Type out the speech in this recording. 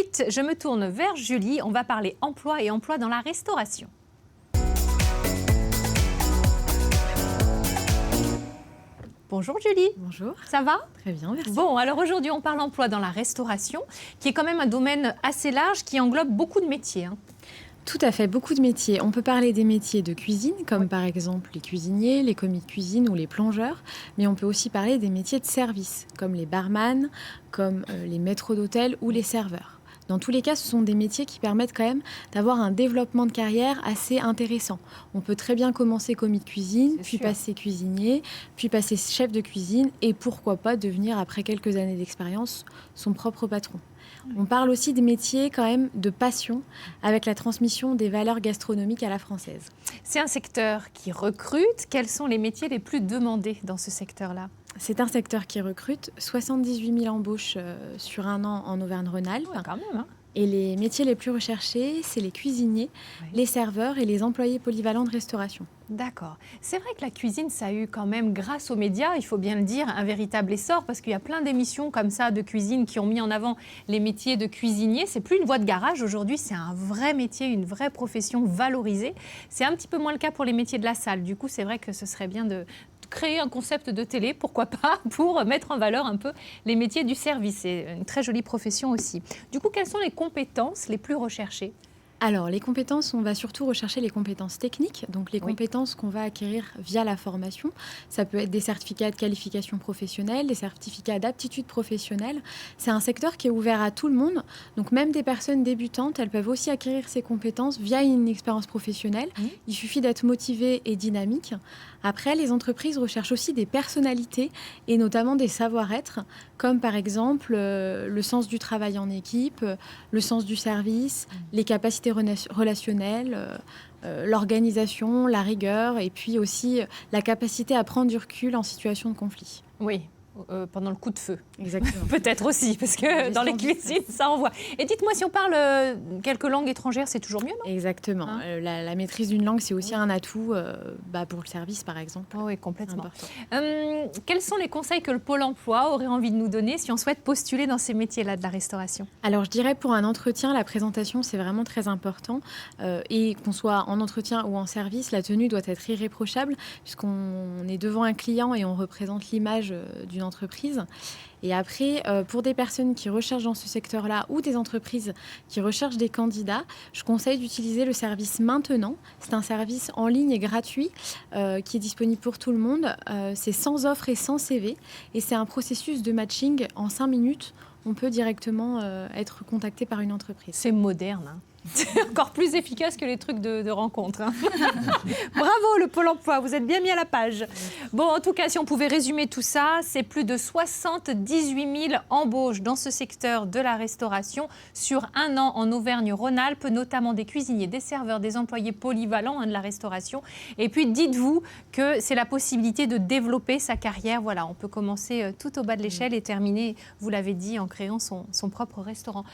suite, je me tourne vers Julie. On va parler emploi et emploi dans la restauration. Bonjour Julie. Bonjour. Ça va? Très bien, merci. Bon, alors aujourd'hui, on parle emploi dans la restauration, qui est quand même un domaine assez large qui englobe beaucoup de métiers. Tout à fait, beaucoup de métiers. On peut parler des métiers de cuisine, comme par exemple les cuisiniers, les commis de cuisine ou les plongeurs, mais on peut aussi parler des métiers de service, comme les barman, comme les maîtres d'hôtel ou les serveurs. Dans tous les cas, ce sont des métiers qui permettent quand même d'avoir un développement de carrière assez intéressant. On peut très bien commencer commis de cuisine, puis passer cuisinier, puis passer chef de cuisine et pourquoi pas devenir, après quelques années d'expérience, son propre patron. On parle aussi des métiers quand même de passion avec la transmission des valeurs gastronomiques à la française. C'est un secteur qui recrute. Quels sont les métiers les plus demandés dans ce secteur-là ? C'est un secteur qui recrute 78 000 embauches sur un an en Auvergne-Rhône-Alpes. Ouais, quand même, hein. Et les métiers les plus recherchés, c'est les cuisiniers, les serveurs et les employés polyvalents de restauration. D'accord. C'est vrai que la cuisine, ça a eu quand même, grâce aux médias, il faut bien le dire, un véritable essor parce qu'il y a plein d'émissions comme ça de cuisine qui ont mis en avant les métiers de cuisinier. C'est plus une voie de garage aujourd'hui, c'est un vrai métier, une vraie profession valorisée. C'est un petit peu moins le cas pour les métiers de la salle. Du coup, c'est vrai que ce serait bien de créer un concept de télé, pourquoi pas, pour mettre en valeur un peu les métiers du service. C'est une très jolie profession aussi. Du coup, quelles sont les compétences les plus recherchées ? Alors, les compétences, on va surtout rechercher les compétences techniques, donc les compétences qu'on va acquérir via la formation. Ça peut être des certificats de qualification professionnelle, des certificats d'aptitude professionnelle. C'est un secteur qui est ouvert à tout le monde, donc même des personnes débutantes, elles peuvent aussi acquérir ces compétences via une expérience professionnelle. Il suffit d'être motivé et dynamique. Après, les entreprises recherchent aussi des personnalités et notamment des savoir-être, comme par exemple le sens du travail en équipe, le sens du service, les capacités relationnelles, l'organisation, la rigueur et puis aussi la capacité à prendre du recul en situation de conflit. Oui. Pendant le coup de feu. Exactement. Peut-être aussi, parce que dans les cuisines, ça envoie. Et dites-moi, si on parle quelques langues étrangères, c'est toujours mieux, non ? Exactement. La maîtrise d'une langue, c'est aussi un atout pour le service, par exemple. Oui, complètement. Quels sont les conseils que le Pôle emploi aurait envie de nous donner si on souhaite postuler dans ces métiers-là de la restauration ? Alors, je dirais pour un entretien, la présentation, c'est vraiment très important. Et qu'on soit en entretien ou en service, la tenue doit être irréprochable, puisqu'on est devant un client et on représente l'image d'une entreprise. Et après, pour des personnes qui recherchent dans ce secteur-là ou des entreprises qui recherchent des candidats, je conseille d'utiliser le service Maintenant. C'est un service en ligne et gratuit qui est disponible pour tout le monde. C'est sans offre et sans CV. Et c'est un processus de matching en 5 minutes. On peut directement être contacté par une entreprise. C'est moderne, hein. C'est encore plus efficace que les trucs de rencontre. Hein. Bravo le Pôle emploi, vous êtes bien mis à la page. Bon, en tout cas, si on pouvait résumer tout ça, c'est plus de 78 000 embauches dans ce secteur de la restauration sur un an en Auvergne-Rhône-Alpes, notamment des cuisiniers, des serveurs, des employés polyvalents de la restauration. Et puis, dites-vous que c'est la possibilité de développer sa carrière. Voilà, on peut commencer tout au bas de l'échelle et terminer, vous l'avez dit, en créant son propre restaurant.